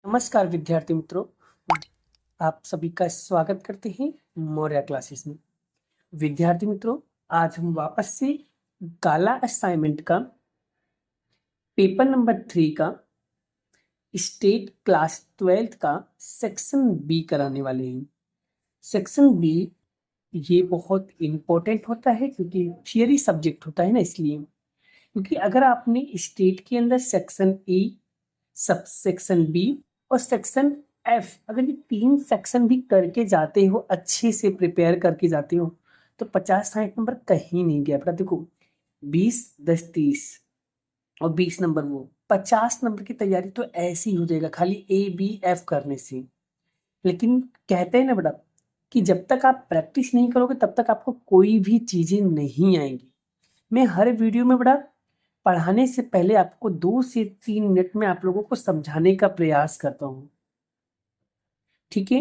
नमस्कार विद्यार्थी मित्रों, आप सभी का स्वागत करते हैं मौर्य क्लासेस में। विद्यार्थी मित्रों, आज हम वापस से काला असाइनमेंट का पेपर नंबर 3 का स्टेट क्लास 12th का सेक्शन बी कराने वाले हैं। सेक्शन बी ये बहुत इम्पोर्टेंट होता है क्योंकि थियरी सब्जेक्ट होता है ना, इसलिए। क्योंकि अगर आपने स्टेट के अंदर सेक्शन ए, सब सेक्शन बी और सेक्शन एफ, अगर ये 3 सेक्शन भी करके जाते हो, अच्छे से प्रिपेयर करके जाते हो, तो 50-60 नंबर कहीं नहीं गया। देखो, 20, 10, 30 और 20 नंबर, वो 50 नंबर की तैयारी तो ऐसी हो जाएगा खाली ए बी एफ करने से। लेकिन कहते हैं ना बेटा कि जब तक आप प्रैक्टिस नहीं करोगे तब तक आपको कोई भी चीजें नहीं आएंगी। मैं हर वीडियो में बेटा पढ़ाने से पहले आपको 2 से 3 मिनट में आप लोगों को समझाने का प्रयास करता हूँ, ठीक है।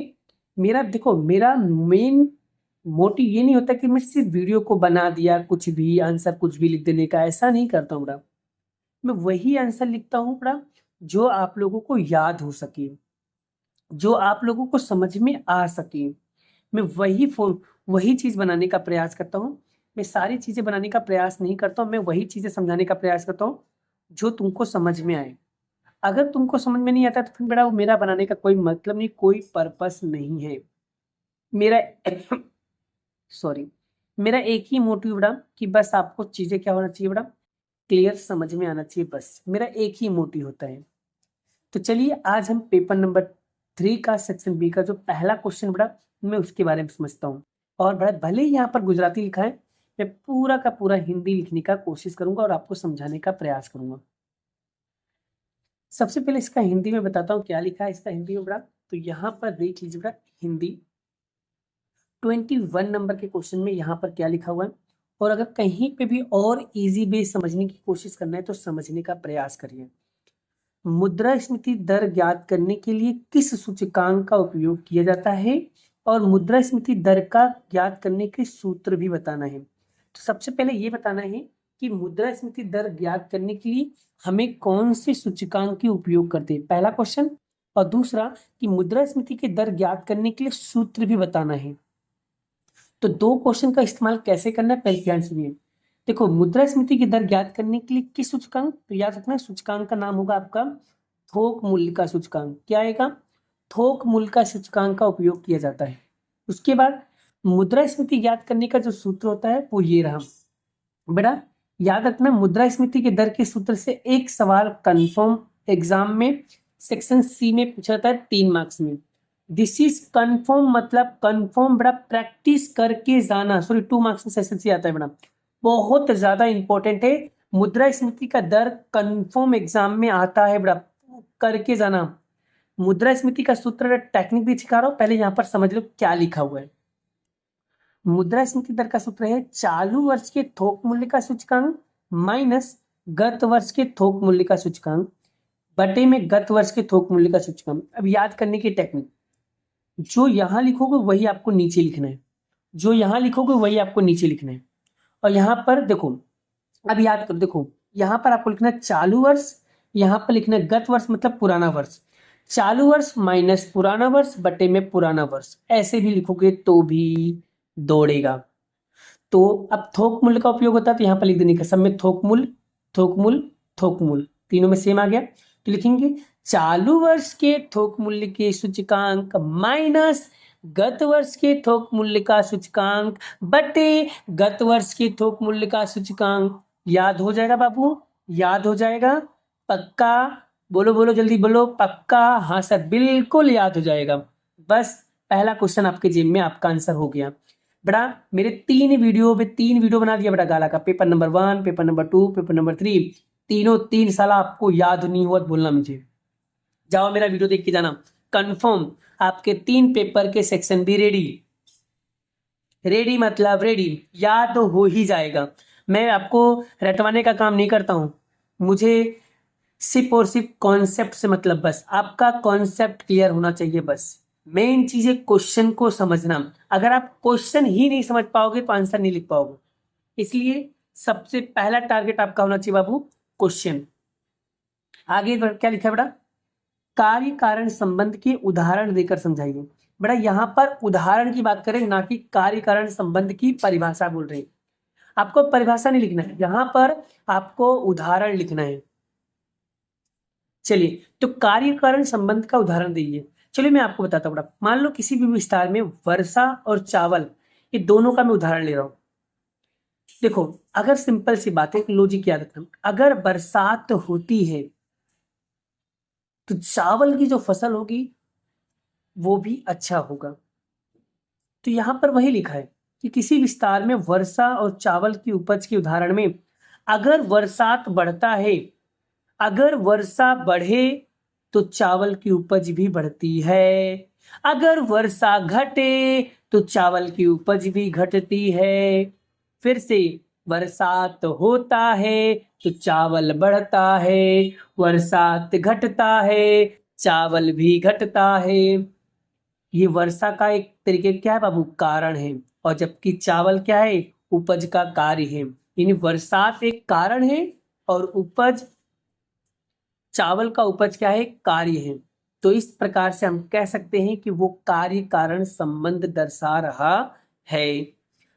मेरा मेन मोटिव ये नहीं होता कि मैं सिर्फ वीडियो को बना दिया, कुछ भी आंसर कुछ भी लिख देने का, ऐसा नहीं करता हूँ बेटा। मैं वही आंसर लिखता हूँ बेटा जो आप लोगों को याद हो सके, जो आप लोगों को समझ में आ सके। मैं वही चीज बनाने का प्रयास करता हूँ। मैं सारी चीजें बनाने का प्रयास नहीं करता हूँ, मैं वही चीजें समझाने का प्रयास करता हूँ जो तुमको समझ में आए। अगर तुमको समझ में नहीं आता तो फिर बेटा वो मेरा बनाने का कोई मतलब नहीं, कोई पर्पस नहीं है मेरा। सॉरी, मेरा एक ही मोटिव बेटा कि बस आपको चीजें क्या होना चाहिए बेटा, क्लियर समझ में आना चाहिए, बस मेरा एक ही मोटिव होता है। तो चलिए आज हम पेपर नंबर 3 का सेक्शन बी का जो पहला क्वेश्चन बेटा, मैं उसके बारे में समझता हूँ। और बेटा भले ही यहाँ पर गुजराती लिखा है, मैं पूरा का पूरा हिंदी लिखने का कोशिश करूंगा और आपको समझाने का प्रयास करूंगा। सबसे पहले इसका हिंदी में बताता हूँ क्या लिखा है इसका हिंदी में बेटा। तो यहाँ पर देख लीजिए बेटा, हिंदी 21 नंबर के क्वेश्चन में यहाँ पर क्या लिखा हुआ है। और अगर कहीं पे भी और इजी वे समझने की कोशिश करना है तो समझने का प्रयास करिए। मुद्रास्फीति दर ज्ञात करने के लिए किस सूचकांक का उपयोग किया जाता है और मुद्रास्फीति दर का ज्ञात करने के सूत्र भी बताना है। तो सबसे पहले ये बताना है कि मुद्रास्फीति दर ज्ञात करने के लिए हमें कौन से सूचकांक के उपयोग करते हैं, पहला क्वेश्चन। और दूसरा कि मुद्रास्फीति के दर ज्ञात करने के लिए सूत्र भी बताना है। तो 2 क्वेश्चन का इस्तेमाल कैसे करना है पहले ध्यान सुनिए। देखो, मुद्रास्फीति की दर ज्ञात करने के लिए किस सूचकांक, तो याद रखना सूचकांक का नाम होगा आपका थोक मूल्य का सूचकांक। क्या आएगा? थोक मूल्य का सूचकांक का उपयोग किया जाता है। उसके बाद मुद्रास्फीति ज्ञात करने का जो सूत्र होता है वो ये रहा बेटा। याद रखना, मुद्रास्फीति के दर के सूत्र से एक सवाल कंफर्म एग्जाम में सेक्शन सी में पूछा जाता है 3 मार्क्स में। दिस इज कंफर्म, मतलब कंफर्म बेटा प्रैक्टिस करके जाना। सॉरी, 2 मार्क्स में सेक्शन सी आता है बेटा, बहुत ज्यादा इंपॉर्टेंट है। मुद्रास्फीति का दर कंफर्म एग्जाम में आता है बेटा, करके जाना। मुद्रास्फीति का सूत्र टेक्निक भी सिखा रहा हूं, पहले यहां पर समझ लो क्या लिखा हुआ है। मुद्रास्फीति दर का सूत्र है चालू वर्ष के थोक मूल्य का सूचकांक माइनस गत वर्ष के थोक मूल्य का सूचकांक बटे में गत वर्ष के थोक मूल्य का सूचकांक। अब याद करने की टेक्निक, जो यहां लिखोगे वही आपको नीचे लिखना है, जो यहां लिखोगे वही आपको नीचे लिखना है। और यहां पर देखो, अब याद करो, देखो यहां पर आपको लिखना है चालू वर्ष, यहां पर लिखना है गत वर्ष मतलब पुराना वर्ष। चालू वर्ष माइनस पुराना वर्ष बटे में पुराना वर्ष, ऐसे भी लिखोगे तो भी दौड़ेगा। तो अब थोक मूल्य का उपयोग होता है तो यहाँ पर लिख देने का, सब में थोक मूल्य, थोक मूल्य, थोक मूल्य, तीनों में सेम आ गया। तो लिखेंगे चालू वर्ष के थोक मूल्य के सूचकांक माइनस गत वर्ष के थोक मूल्य का सूचकांक बटे गत वर्ष के थोक मूल्य का सूचकांक। याद हो जाएगा बाबू, याद हो जाएगा पक्का? बोलो बोलो जल्दी बोलो, पक्का? हाँ सर, बिल्कुल याद हो जाएगा। बस पहला क्वेश्चन आपके जेब में, आपका आंसर हो गया बेटा। मेरे 3 वीडियो बना दिया बेटा गाला का, paper number 1, paper number 2, paper number 3। तीनों 3 साल आपको याद नहीं हुआ तो बोलना मुझे। जाओ मेरा वीडियो देख के जाना। कंफर्म आपके 3 पेपर के सेक्शन भी रेडी। रेडी मतलब रेडी, याद तो हो ही जाएगा। मैं आपको रटवाने का काम नहीं करता हूं, मुझे सिर्फ और सिर्फ कॉन्सेप्ट से मतलब, बस आपका कॉन्सेप्ट क्लियर होना चाहिए। बस मेन चीज है क्वेश्चन को समझना। अगर आप क्वेश्चन ही नहीं समझ पाओगे तो आंसर नहीं लिख पाओगे। इसलिए सबसे पहला टारगेट आपका होना चाहिए बाबू क्वेश्चन। आगे क्या लिखा है बेटा? कार्य कारण संबंध के उदाहरण देकर समझाइए। बेटा यहाँ पर उदाहरण की बात करें, ना कि कार्य कारण संबंध की परिभाषा बोल रहे हैं। आपको परिभाषा नहीं लिखना है, यहाँ पर आपको उदाहरण लिखना है। चलिए, तो कार्य कारण संबंध का उदाहरण दीजिए। चलिए मैं आपको बताता हूँ। मान लो किसी भी विस्तार में वर्षा और चावल, ये दोनों का मैं उदाहरण ले रहा हूँ। देखो, अगर सिंपल सी बात है, एक लॉजिक याद रखना, अगर बरसात होती है तो चावल की जो फसल होगी वो भी अच्छा होगा। तो यहां पर वही लिखा है कि किसी विस्तार में वर्षा और चावल की उपज के उदाहरण में अगर बरसात बढ़ता है, अगर वर्षा बढ़े तो चावल की उपज भी बढ़ती है, अगर वर्षा घटे तो चावल की उपज भी घटती है। फिर से, बरसात होता है तो चावल बढ़ता है, बरसात घटता है चावल भी घटता है। ये वर्षा का एक तरीके क्या है बाबू, कारण है, और जबकि चावल क्या है, उपज का कार्य है। यानी बरसात एक कारण है और उपज, चावल का उपज क्या है, कार्य है। तो इस प्रकार से हम कह सकते हैं कि वो कार्य कारण संबंध दर्शा रहा है।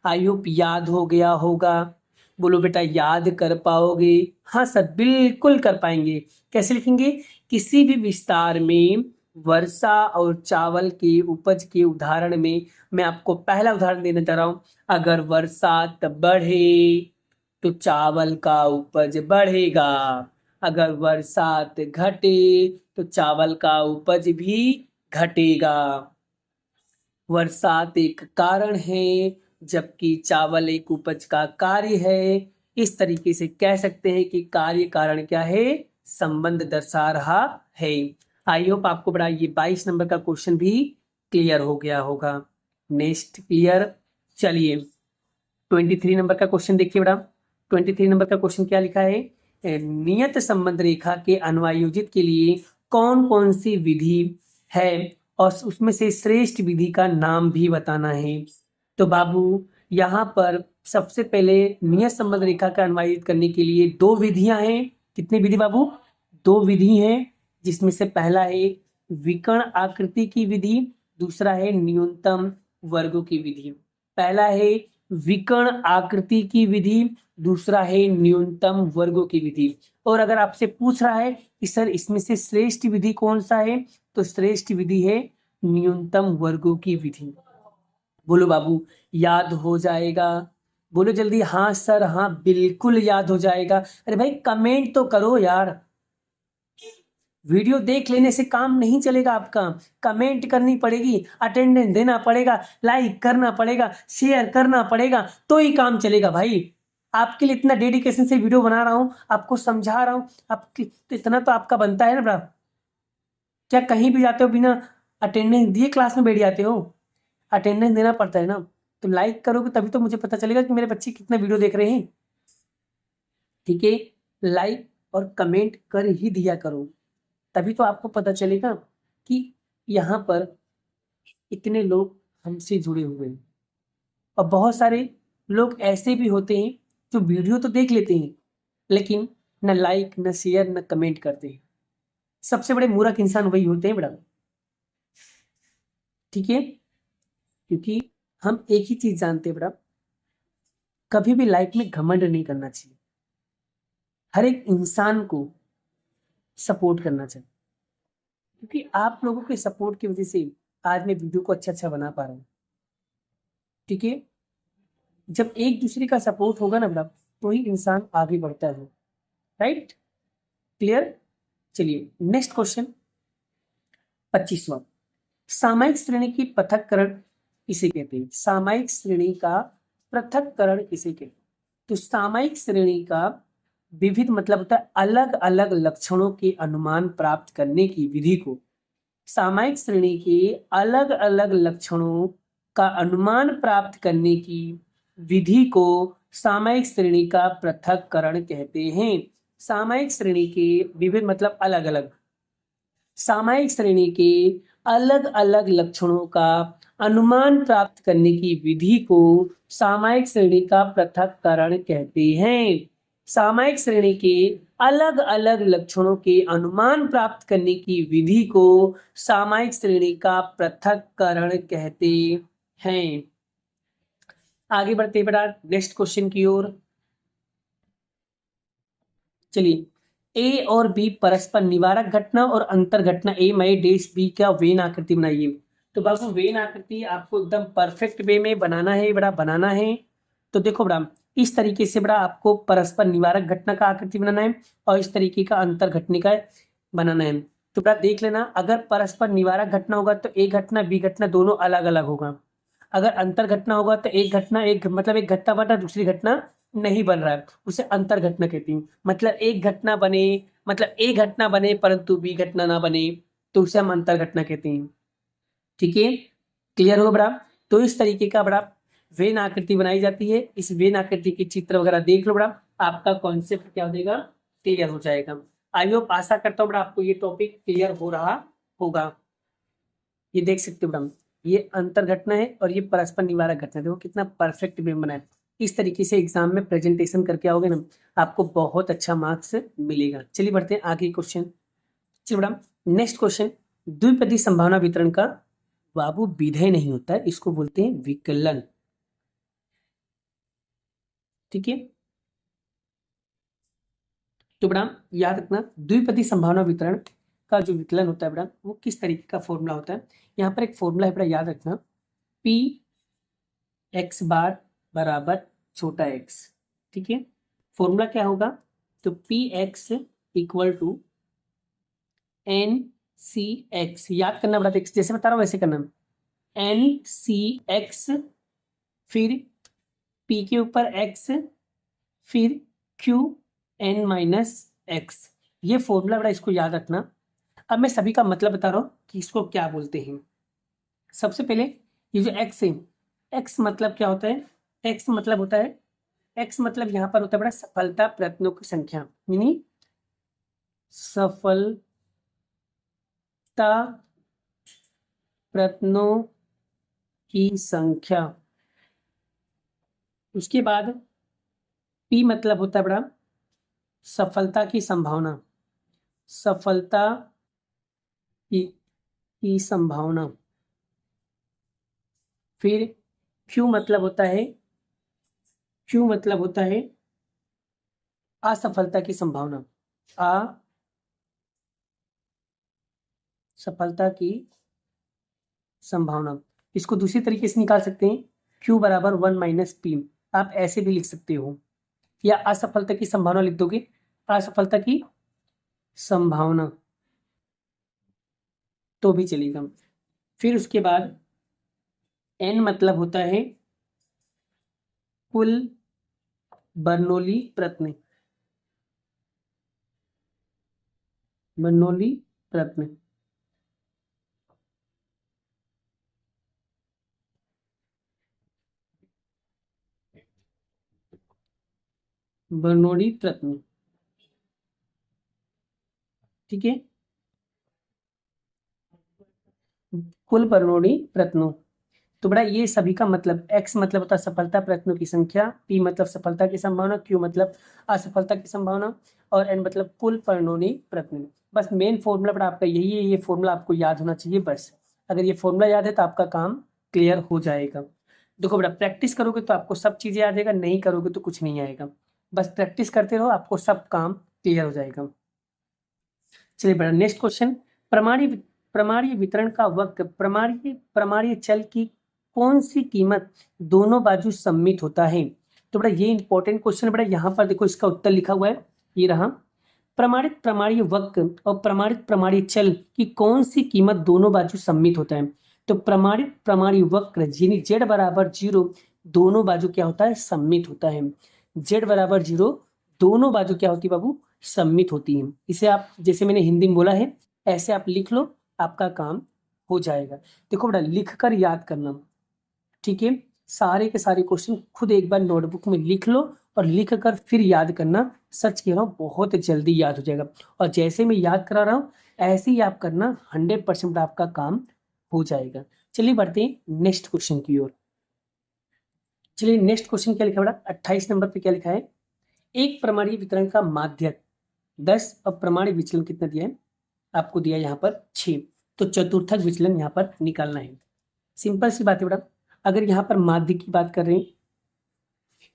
आई होप याद हो गया होगा। बोलो बेटा, याद कर पाओगे? हाँ सर, बिल्कुल कर पाएंगे। कैसे लिखेंगे? किसी भी विस्तार में वर्षा और चावल के उपज के उदाहरण में मैं आपको पहला उदाहरण देना चाह रहा हूं। अगर बरसात बढ़े तो चावल का उपज बढ़ेगा, अगर बरसात घटे तो चावल का उपज भी घटेगा। बरसात एक कारण है जबकि चावल एक उपज का कार्य है। इस तरीके से कह सकते हैं कि कार्य कारण क्या है, संबंध दर्शा रहा है। आई होप आपको बड़ा ये 22 नंबर का क्वेश्चन भी क्लियर हो गया होगा। Next clear. चलिए 23 नंबर का क्वेश्चन देखिए बड़ा। 23 नंबर का क्वेश्चन क्या लिखा है? नियत संबंध रेखा के अनुयोजित के लिए कौन कौन सी विधि है और उसमें से श्रेष्ठ विधि का नाम भी बताना है। तो बाबू यहाँ पर सबसे पहले नियत संबंध रेखा का अनुयोजित करने के लिए दो विधियां हैं। कितनी विधि बाबू? दो विधि हैं, जिसमें से पहला है विकर्ण आकृति की विधि, दूसरा है न्यूनतम वर्गों की विधि। पहला है विकर्ण आकृति की विधि, दूसरा है न्यूनतम वर्गों की विधि। और अगर आपसे पूछ रहा है कि सर इसमें से श्रेष्ठ विधि कौन सा है, तो श्रेष्ठ विधि है न्यूनतम वर्गों की विधि। बोलो बाबू, याद हो जाएगा? बोलो जल्दी, हाँ सर, हाँ बिल्कुल याद हो जाएगा। अरे भाई कमेंट तो करो यार, वीडियो देख लेने से काम नहीं चलेगा आपका। कमेंट करनी पड़ेगी, अटेंडेंस देना पड़ेगा, लाइक करना पड़ेगा, शेयर करना पड़ेगा, तो ही काम चलेगा भाई। आपके लिए इतना डेडिकेशन से वीडियो बना रहा हूं, आपको समझा रहा हूं, आपकी तो इतना तो आपका बनता है ना बड़ा। क्या कहीं भी जाते हो बिना अटेंडेंस दिए क्लास में बैठ जाते हो? अटेंडेंस देना पड़ता है ना। तो लाइक करोगे तभी तो मुझे पता चलेगा कि मेरे बच्चे कितना वीडियो देख रहे हैं। ठीक है, लाइक और कमेंट कर ही दिया करो, तभी तो आपको पता चलेगा कि यहाँ पर इतने लोग हमसे जुड़े हुए हैं। और बहुत सारे लोग ऐसे भी होते हैं जो वीडियो तो देख लेते हैं लेकिन न लाइक, न शेयर, न कमेंट करते हैं। सबसे बड़े मूर्ख इंसान वही होते हैं बेटा। ठीक है, क्योंकि हम एक ही चीज जानते हैं बेटा, कभी भी लाइफ में घमंड नहीं करना चाहिए। हर एक इंसान को सपोर्ट करना चाहिए, क्योंकि आप लोगों के सपोर्ट की वजह से आज मैं वीडियो को अच्छा अच्छा बना पा रहा हूँ। ठीक है, जब एक दूसरे का सपोर्ट होगा ना बेटा, तो ही इंसान आगे बढ़ता है। Right, clear. चलिए नेक्स्ट क्वेश्चन 25वां। सामायिक श्रेणी की पृथक्करण किसे कहते हैं? सामायिक श्रेणी का पृथक्करण किसे कहते हैं? तो सामायिक श्रेणी का विविध मतलब होता है अलग अलग लक्षणों के अनुमान प्राप्त करने की विधि को, सामायिक श्रेणी के अलग अलग लक्षणों का अनुमान प्राप्त करने की विधि को सामायिक श्रेणी का पृथक्करण कहते हैं। सामायिक श्रेणी के विविध मतलब अलग अलग, सामायिक श्रेणी के अलग अलग लक्षणों का अनुमान प्राप्त करने की विधि को सामायिक श्रेणी का पृथक्करण कहते हैं। सामायिक श्रेणी के अलग अलग लक्षणों के अनुमान प्राप्त करने की विधि को सामायिक श्रेणी का पृथक्करण कहते हैं। आगे बढ़ते बेटा नेक्स्ट क्वेश्चन की ओर। चलिए, ए और बी परस्पर निवारक घटना और अंतर घटना ए मई डेश बी का वेन आकृति बनाइए। तो बाबू वेन आकृति आपको एकदम परफेक्ट वे में बनाना है बड़ा, बनाना है। तो देखो बड़ा, इस तरीके से बड़ा आपको परस्पर निवारक घटना का आकृति बनाना है और इस तरीके का अंतर घटनी का बनाना है। तो बड़ा देख लेना, अगर परस्पर निवारक घटना होगा तो एक घटना बी घटना दोनों अलग अलग होगा। अगर अंतर घटना होगा तो एक घटना एक मतलब एक घटना बना दूसरी घटना नहीं बन रहा है, उसे अंतर घटना कहती हूँ। मतलब एक घटना बने, मतलब ए घटना बने परंतु बी घटना ना बने, तो उसे हम अंतर घटना कहते हैं। ठीक है, क्लियर हो बड़ा। तो इस तरीके का बड़ा वेन आकृति बनाई जाती है। इस वेन आकृति के चित्र वगैरह देख लो बड़ा, आपका कॉन्सेप्ट क्या हो जाएगा, क्लियर हो जाएगा। आई होप, आशा करता हूँ बड़ा आपको ये टॉपिक क्लियर हो रहा होगा। ये देख सकते हो बड़ा, ये अंतर घटना है और ये परस्पर निवारक घटना है। देखो कितना परफेक्ट वे बना है। इस तरीके से एग्जाम में प्रेजेंटेशन करके आओगे ना, आपको बहुत अच्छा मार्क्स मिलेगा। चलिए बढ़ते हैं आगे क्वेश्चन। चलिए बड़ा नेक्स्ट क्वेश्चन, द्विपदी संभावना वितरण का बाबू विधेय नहीं होता है, इसको बोलते हैं विकलन। ठीक है, तो बड़ा याद रखना, द्विपदी संभावना वितरण का जो विकलन होता है बड़ा, वो किस तरीके का फॉर्मूला होता है। यहाँ पर एक फॉर्मूला है बड़ा, याद रखना, पी एक्स बार बराबर छोटा एक्स। ठीक है, फॉर्मूला क्या होगा, तो P X equal to N C X. याद करना बड़ा, जैसे बता रहा हूँ वैसे करना, एन सी एक्स, फिर पी के ऊपर एक्स, फिर क्यू एन माइनस एक्स। ये फॉर्मूला बड़ा, इसको याद रखना। अब मैं सभी का मतलब बता रहा हूँ कि इसको क्या बोलते हैं। सबसे पहले ये जो एक्स है, एक्स मतलब क्या होता है, एक्स मतलब होता है, एक्स मतलब यहाँ पर होता है बड़ा सफलता प्रयत्नों की संख्या, यानी सफलता प्रयत्नों की संख्या। उसके बाद पी मतलब होता है बड़ा सफलता की संभावना, सफलता की संभावना। फिर क्यू मतलब होता है, क्यू मतलब होता है असफलता की संभावना, असफलता की संभावना। इसको दूसरी तरीके से निकाल सकते हैं, क्यू बराबर 1 माइनस पी। आप ऐसे भी लिख सकते हो, या असफलता की संभावना लिख दोगे, असफलता की संभावना तो भी चलेगा। फिर उसके बाद एन मतलब होता है कुल बर्नौली प्रयत्न, बर्नौली प्रयत्न। बर्नौली प्रयत्न, ठीक है, कुल बर्नौली प्रयत्नों। तो बड़ा ये सभी का मतलब, एक्स मतलब होता है सफलता प्रयत्नों की संख्या, पी मतलब सफलता की संभावना, क्यू मतलब असफलता की संभावना, और एन मतलब कुल बर्नौली प्रयत्न। बस मेन फॉर्मूला बड़ा आपका यही है, ये फॉर्मूला आपको याद होना चाहिए बस। अगर ये फॉर्मूला याद है तो आपका काम क्लियर हो जाएगा। देखो बड़ा, प्रैक्टिस करोगे तो आपको सब चीजें याद आएगा, नहीं करोगे तो कुछ नहीं आएगा। बस प्रैक्टिस करते रहो, आपको सब काम क्लियर हो जाएगा। चलिए बड़ा नेक्स्ट क्वेश्चन, प्रमाणीय प्रमाणीय वितरण का वक्र प्रमाणीय प्रमाणीय चल की कौन सी कीमत दोनों बाजू सम्मित होता है। तो बड़ा ये इंपॉर्टेंट क्वेश्चन है बड़ा, यहाँ पर देखो इसका उत्तर लिखा हुआ है, ये रहा। प्रमाणित प्रमाणीय वक्र और प्रमाणित प्रमाणीय चल की कौन सी कीमत दोनों बाजू सम्मित होता है। तो प्रमाणित प्रमाणीय वक्र यानी जेड बराबर 0 दोनों बाजू क्या होता है, सम्मित होता है। जेड बराबर 0 दोनों बाजू क्या होती है बाबू, सम्मित होती है। इसे आप जैसे मैंने हिंदी में बोला है ऐसे आप लिख लो, आपका काम हो जाएगा। देखो बेटा लिख कर याद करना, ठीक है, सारे के सारे क्वेश्चन खुद एक बार नोटबुक में लिख लो और लिख कर फिर याद करना। सच कह रहा हूँ बहुत जल्दी याद हो जाएगा, और जैसे मैं याद करा रहा हूँ ऐसे ही आप करना, 100% आपका काम हो जाएगा। चलिए बढ़ते हैं नेक्स्ट क्वेश्चन की ओर। चलिए नेक्स्ट क्वेश्चन क्या लिखा है बड़ा, 28 नंबर पे क्या लिखा है, एक प्रमाणीय वितरण का माध्यक 10 और प्रमाणीय विचलन कितना दिया है, आपको दिया यहाँ पर 6। तो चतुर्थक विचलन यहाँ पर निकालना है। सिंपल सी बात है बेटा, अगर यहाँ पर माध्य की बात कर रहे हैं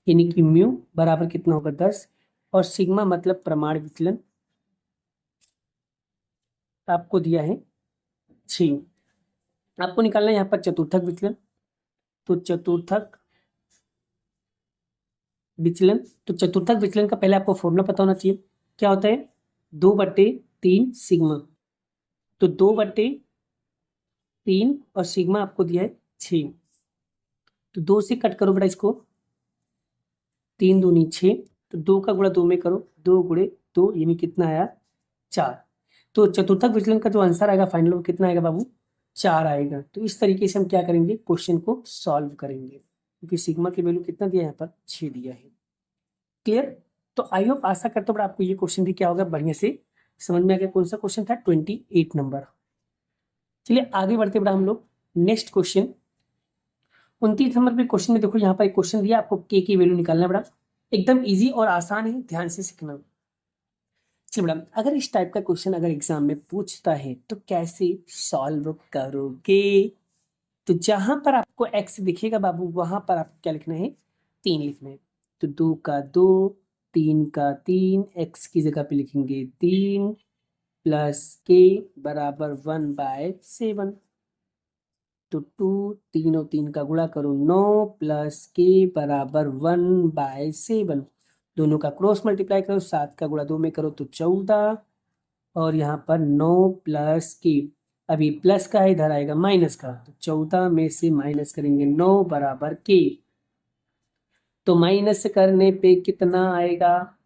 यानी कि म्यू बराबर कितना होगा 10 और सिग्मा मतलब प्रमाण विचलन आपको दिया है 6। आपको निकालना है यहाँ पर चतुर्थक विचलन। तो चतुर्थक विचलन, तो चतुर्थक विचलन का पहले आपको फॉर्मूला पता होना चाहिए। क्या होता है, 2/3 सिग्मा। तो 2/3 और सिग्मा आपको दिया है 6। तो 2 से कट करो बेटा इसको, 3 दूनी 6। तो 2 का गुणा 2 में करो, 2 गुणे 2 यानी कितना आया 4। तो चतुर्थक विचलन का जो आंसर आएगा फाइनल वो कितना आएगा बाबू, 4 आएगा। तो इस तरीके से हम क्या करेंगे, क्वेश्चन को सॉल्व करेंगे, क्योंकि सिग्मा की वैल्यू कितना दिया है यहाँ पर 6 दिया है। क्लियर। तो आई होप, आशा करता हूँ आपको ये क्वेश्चन भी क्या होगा बढ़िया से समझ में आ गया। कौन सा क्वेश्चन था, 28 नंबर। चलिए आगे बढ़ते बड़ा हम लोग नेक्स्ट क्वेश्चन 29 नंबर पे क्वेश्चन में देखो, यहाँ पर एक क्वेश्चन दिया आपको के की वैल्यू निकालना बड़ा एकदम इजी और आसान है, ध्यान से सीखना। चलिए मैडम, अगर इस टाइप का क्वेश्चन अगर एग्जाम में पूछता है तो कैसे सॉल्व करोगे। तो जहां पर आपको एक्स दिखेगा बाबू वहां पर आपको क्या लिखना है, 3 लिखना है। तो 2 का 2, 3 का 3, एक्स की जगह पे लिखेंगे 3 प्लस के बराबर 1/7। तो 2, 3 और 3 का गुणा करो 9 प्लस के बराबर 1/7। दोनों का क्रॉस मल्टीप्लाई करो, 7 का गुणा 2 में करो तो 14 और यहाँ पर 9 प्लस के, अभी प्लस का है इधर आएगा माइनस का, तो 14 में से माइनस करेंगे 9 बराबर के। तो माइनस करने पे कितना आएगा,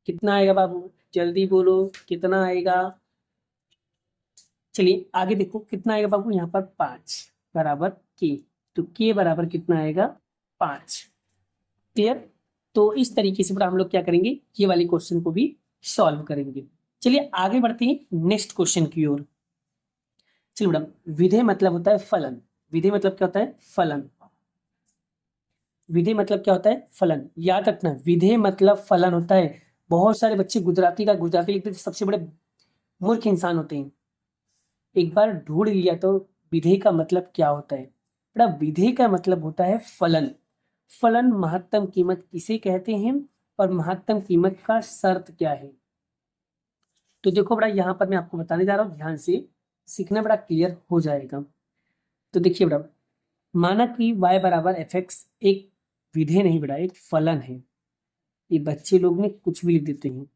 कितना आएगा बाबू जल्दी बोलो कितना आएगा। चलिए आगे देखो कितना आएगा बाबू, यहाँ पर 5 बराबर के। तो के बराबर कितना आएगा 5। क्लियर। तो इस तरीके से हम लोग क्या करेंगे, ये वाले क्वेश्चन को भी सॉल्व करेंगे। चलिए आगे बढ़ते हैं नेक्स्ट क्वेश्चन की ओर। चलिए मैडम, विधेय मतलब होता है फलन। विधेय मतलब क्या होता है, फलन। विधेय मतलब क्या होता है, फलन। याद रखना, विधेय मतलब फलन होता है। बहुत सारे बच्चे गुजराती का गुजराती लिखते थे, सबसे बड़े मूर्ख इंसान होते हैं। एक बार ढूंढ लिया तो विधेय का मतलब क्या होता है। बेटा विधेय का मतलब होता है फलन। फलन महत्तम कीमत किसे कहते हैं और महत्तम कीमत का शर्त क्या है। तो देखो बड़ा यहाँ पर मैं आपको बताने जा रहा हूँ, ध्यान से सीखना, बड़ा क्लियर हो जाएगा। तो देखिए बड़ा, माना कि y बराबर एफ एक्स एक विधेय नहीं बड़ा, एक फलन है। ये बच्चे लोग ने कुछ भी लिख देते हैं।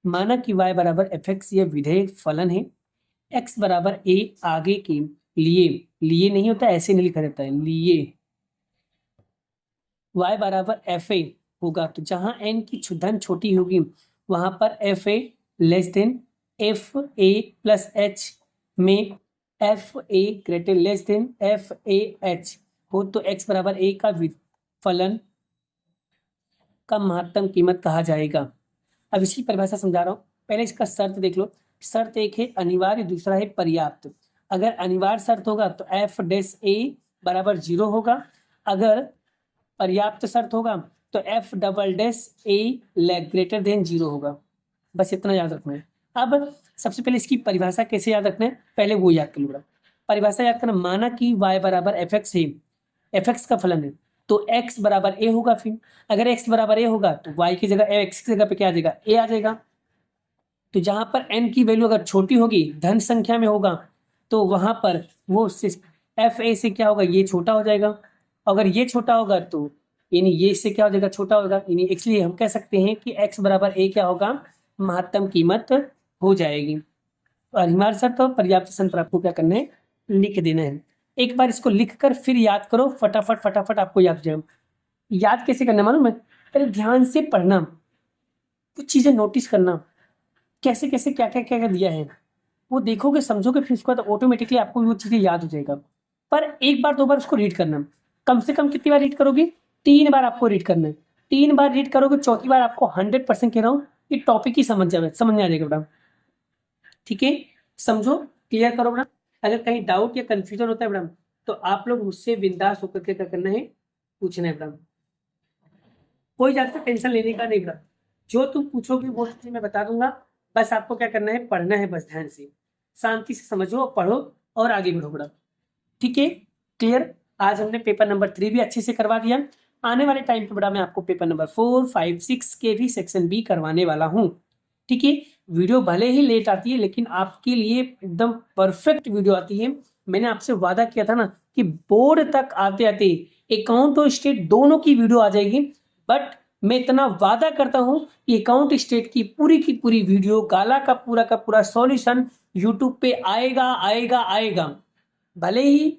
माना कि y बराबर एफ एक्स यह विधेय फलन है। x बराबर a आगे के लिए, लिए नहीं होता ऐसे नहीं लिखा जाता है, लिए y बराबर एफ ए होगा। तो जहां n की धन छोटी होगी वहां पर F A less than F A plus H में F A greater less than F A H हो तो x बराबर a का फलन का महत्तम कीमत कहा जाएगा। अब इसकी परिभाषा समझा रहा हूं, पहले इसका शर्त देख लो। शर्त एक है अनिवार्य, दूसरा है पर्याप्त। अगर अनिवार्य शर्त होगा तो एफ डैश ए बराबर 0 होगा। अगर पर्याप्त शर्त होगा तो एफ डबल डैश ए ग्रेटर देन 0 होगा। बस इतना याद रखना है। अब सबसे पहले इसकी परिभाषा कैसे याद रखना है, पहले वो याद कर लो। परिभाषा याद करना, माना कि y बराबर एफ एक्स है, एफ एक्स का फलन है, तो x बराबर a होगा। फिर अगर x बराबर a होगा तो y की जगह x की जगह पे क्या आ जाएगा, a आ जाएगा। तो जहां पर n की वैल्यू अगर छोटी होगी, धन संख्या में होगा, तो वहां पर वो एफ ए से क्या होगा, ये छोटा हो जाएगा। अगर ये छोटा होगा तो यानी ये इससे क्या हो जाएगा, छोटा होगा। यानी इसलिए हम कह सकते हैं कि x बराबर a क्या होगा, महत्तम कीमत हो जाएगी। अनिवार्य शर्त और पर्याप्त शर्त पर आपको क्या करना है, लिख देना है। एक बार इसको लिखकर फिर याद करो, फटाफट फटाफट आपको याद हो जाएगा। याद कैसे करना मालूम है, पहले ध्यान से पढ़ना, कुछ चीजें नोटिस करना, कैसे कैसे क्या क्या क्या क्या दिया है वो देखोगे समझोगे, फिर उसके बाद ऑटोमेटिकली आपको वो चीजें याद हो जाएगा। पर एक बार दो बार उसको रीड करना, कम से कम कितनी बार रीड करोगे, 3 बार आपको रीड करना है। 3 बार रीड करोगे, चौथी बार आपको 100% कह रहा हूँ ये टॉपिक ही समझ में आ जाएगा बेटा। ठीक है, समझो, क्लियर करो बेटा। अगर कहीं डाउट या कंफ्यूजन होता है बेटा तो आप लोग मुझसे बिंदास होकर के क्या करना है, पूछना है बेटा, कोई ज्यादा टेंशन लेने का नहीं बेटा, जो तुम पूछोगे वो चीजें मैं बता दूंगा। बस आपको क्या करना है, पढ़ना है, बस ध्यान से शांति से समझो, पढ़ो और आगे बढ़ो बेटा। ठीक है, क्लियर। आज हमने पेपर नंबर 3 भी अच्छे से करवा दिया। आने वाले टाइम पे बेटा मैं आपको पेपर नंबर 4, 5, 6 के भी सेक्शन बी करवाने वाला हूँ। ठीक है, वीडियो भले ही लेट आती है लेकिन आपके लिए एकदम परफेक्ट वीडियो आती है। मैंने आपसे वादा किया था ना कि बोर्ड तक आते आते अकाउंट और स्टेट दोनों की वीडियो आ जाएगी, बट मैं इतना वादा करता हूं कि अकाउंट स्टेट की पूरी वीडियो, गाला का पूरा सॉल्यूशन यूट्यूब पे आएगा आएगा आएगा। भले ही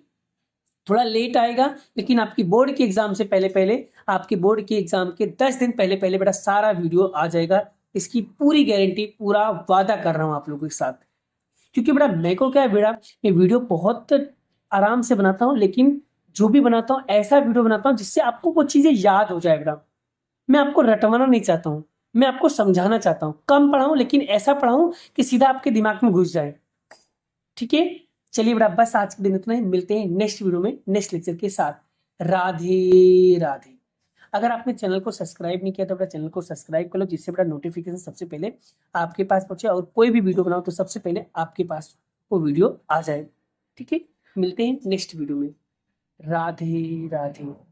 थोड़ा लेट आएगा लेकिन आपकी बोर्ड के एग्जाम से पहले पहले, आपके बोर्ड के एग्जाम के 10 दिन पहले पहले बेटा सारा वीडियो आ जाएगा। इसकी पूरी गारंटी, पूरा वादा कर रहा हूं आप लोगों के साथ। क्योंकि बेटा मेरे को क्या है बेटा, मैं वीडियो बहुत आराम से बनाता हूँ, लेकिन जो भी बनाता हूँ ऐसा वीडियो बनाता हूँ जिससे आपको वो चीजें याद हो जाए बेटा। मैं आपको रटवाना नहीं चाहता हूँ, मैं आपको समझाना चाहता हूँ। कम पढ़ाऊं लेकिन ऐसा पढ़ाऊं कि सीधा आपके दिमाग में घुस जाए। ठीक है, चलिए बेटा बस आज के दिन इतना ही, मिलते हैं नेक्स्ट वीडियो में नेक्स्ट लेक्चर के साथ। राधे राधे। अगर आपने चैनल को सब्सक्राइब नहीं किया तो बेटा चैनल को सब्सक्राइब कर लो, जिससे बेटा नोटिफिकेशन सबसे पहले आपके पास पहुंचे और कोई भी वीडियो बनाओ तो सबसे पहले आपके पास वो वीडियो आ जाए। ठीक है, मिलते हैं नेक्स्ट वीडियो में। राधे राधे।